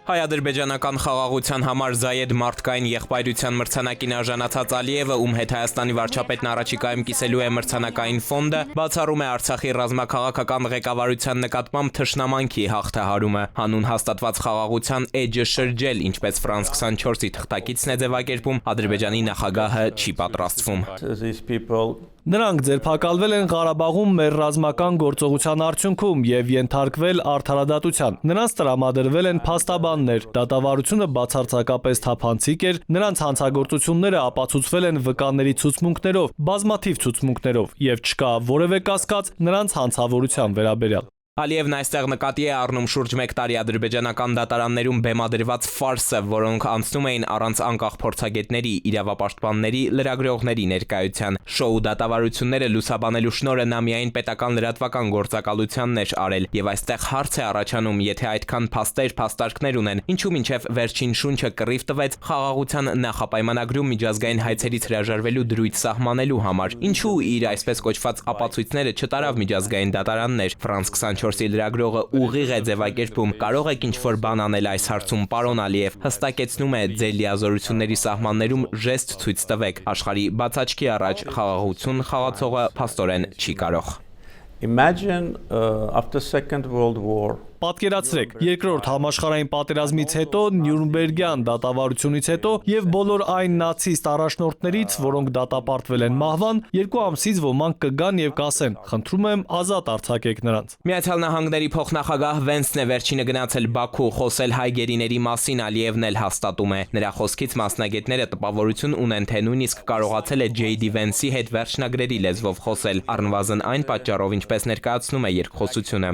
Հայ-ադրբեջանական խաղաղության համար Զայեդ մարդկային եղբայրության մրցանակին արժանացած Ալիևը, ում հետ Հայաստանի վարչապետն առաջիկայում կիսելու է մրցանակային ֆոնդը, բացառում է Արցախի ռազմաքաղաքական ղեկավարության նկատմամբ թշնամանքի հաղթահարումը, հանուն հաստատված խաղաղության էջը շրջել, ինչպես France 24-ի թղթակիցն է ձևակերպում, Ադրբեջանի նախագահը չի պատրաստվում։ Նրանք ձերբակալվել են Ղարաբաղում մեր ռազմական գործողության արդյունքում եւ ենթարկվել արդարադատության։ Նրանց տրամադրվել են փաստաբաններ, դատավարությունը բացարձակապես թափանցիկ էր, նրանց հանցագործությունները ապացուցվել են վկաների ցուցմունքներով, բազմաթիվ ցուցմունքներով եւ չկա որևէ կասկած նրանց հանցավորության վերաբերյալ։ Ալիևն այստեղ նկատի է առնում շուրջ 1 տարի ադրբեջանական դատարաններում բեմադրված ֆարսը, որոնք անցնում էին առանց անկախ փորձագետների, իրավապաշտպանների, լրագրողների ներկայության։ Շոու դատավարությունները լուսաբանելու շնորհը նա միայն պետական լրատվական գործակալությանն էր արել, եւ այստեղ հարց է առաջանում, եթե այդքան փաստեր, փաստարկներ ունեն, ինչու մինչև վերջին շունչը կռիվ տվեց խաղաղության նախապայմանագրում միջազգային հայցերից հրաժարվելու դրույթ սահմանելու համար, ինչու իր այսպես կոչված ապացույցները չտարավ միջազգային դատարաններ։ France 24-ի լրագրողը ուղիղ է ձևակերպում, կարող եք ինչ-որ բան անել այս հարցում, պարոն Ալիև, հստակեցնում է ձեր լիազորությունների սահմաններում ժեստ ցույց տվեք, աշխարհի բացաչքի առաջ խաղաղություն խաղացողը փաստորեն չի կարող։ Imagine after Second World War. Պատկերացրեք, երկրորդ համաշխարհային պատերազմից հետո, Նյուրնբերգյան դատավարությունից հետո եւ բոլոր այն նացիստ առաջնորդներից, որոնք դատապարտվել են մահվան, 2 ամսից ոմանք կգան եւ կասեն. «Խնդրում եմ, ազատ արձակեք նրանց»։ Միացյալ Նահանգների փոխնախագահ Վենսն է վերջինը գնացել Բաքու, խոսել հայ գերիների մասին, Ալիևն էլ հաստատում է։ Նրա խոսքից մասնագետները տպավորություն ունեն, թե նույնիսկ կարողացել է J.D. Վենսի հետ վերջնագրերի լեզվով խոսել, առնվազն այն պատճառով, ինչպես ներկայացնում է երկխոսությունը։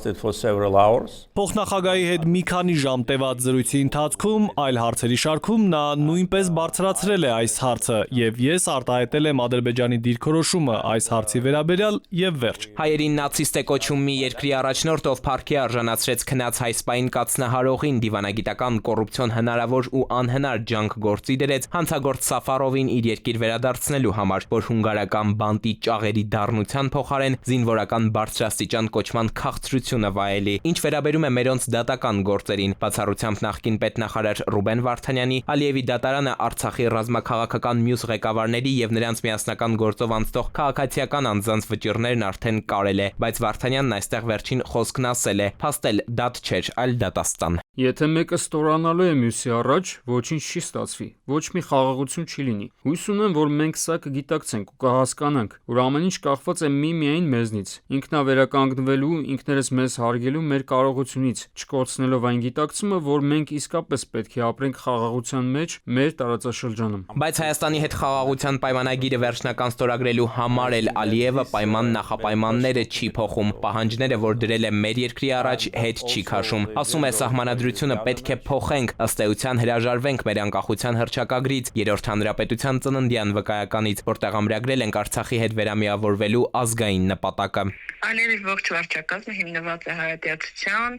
Փոխնախագահի հետ մի քանի ժամ տևած զրույցի ընթացքում այլ հարցերի շարքում նա նույնպես բարձրացրել է այս հարցը եւ ես արտահայտել եմ Ադրբեջանի դիրքորոշումը այս հարցի վերաբերյալ եւ վերջ։ Հայերին նացիստ է կոչում մի երկրի առաջնորդ, ով փառքի արժանացրեց քնած հայսպային կաթնահարողին, դիվանագիտական կոռուպցիոն հնարավոր ու անհնար ջանք գործի դրեց հանցագործ Սաֆարովին իր երկիր վերադարձնելու համար, որ հունգարական բանտի ճաղերի դառնության փոխարեն զինվորական բարձրաստիճան կոչման քաղցրությունը վայելի։ Ինչ վերաբերում է մերոնց դատական գործերին, բացառությամբ նախկին պետնախարար Ռուբեն Վարդանյանի, Ալիևի դատարանը Արցախի ռազմաքաղաքական մյուս ղեկավարների եւ նրանց միասնական գործով անցնող քաղաքացիական անձանց վճիռներն արդեն կարել է, բայց Վարդանյանն այստեղ վերջին խոսքն ասել է. փաստել դատ չէր, այլ դատաստան։ Եթե մեկը ստորանալու է մյուսի առաջ, ոչինչ չի ստացվի, ոչ մի խաղաղություն չի լինի։ Հույս ունեմ, որ մենք սա կգիտակցենք ու կհասկանանք, որ ամեն ինչ կախված է միայն մեզնից, ինքնավերականգնվելու, ինքներս մեզ հարգելու մեր կարողությունից, չկորցնելով այն գիտակցումը, որ մենք իսկապես պետք է ապրենք խաղաղության մեջ մեր տարածաշրջանում։ Բայց Հայաստանի հետ խաղաղության պայմանագիրը վերջնական ստորագրելու համար էլ Ալիևը պայման նախապայմանները չի փոխում, պահանջները, որ դրել է մեր երկրի առաջ, հետ չի քաշում։ Ասում է սահմանադրությունը պետք է փոխենք, ըստ էության հրաժարվենք մեր անկախության հռչակագրից, Երրորդ հանրապետության ծննդյան վկայականից, որտեղ ամրագրել ենք Արցախի հետ վերամիավորվելու ազգային նպատակը։ Ալիևի ողջ վարչակազմը հիմնված է հայատյացության,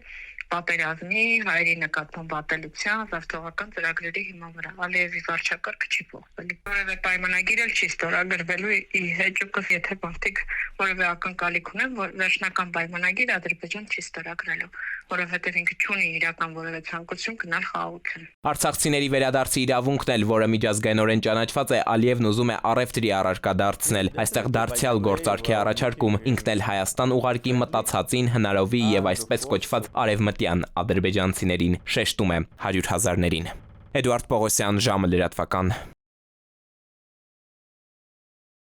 պատերազմի, հայերի նկատմամբ ատելության, զավթողական ծրագրերի հիման վրա։ Ալիևի վարչակարգը չի փոխվելու։ Որևէ պայմանագիր էլ չի ստորագրվելու ի հեճուկս, եթե մարդիկ որևէ ակնկալիք ունեն, որ վերջնական պայմանագիր Ադրբեջան չի ստորագրելու, որովհետև ինքը չունի իրական որևէ ցանկություն գնալ խաղաղություն։ Արցախցիների վերադարձի իրավունքն էլ, որը միջազգայինորեն ճանաչված է, Ալիևն ուզում է առևտրի առարկա դարձնել։ Այստեղ դարձյալ գործարք է առաջարկում, ինքն էլ Հայաստան ուղարկի մտածածին, հնարովի եւ այսպես կոչված արևմտյան ադրբեջանցիներին, շեշտում է 100 000-ներին։ Էդուարդ Պողոսյան, ժամը լրատվական։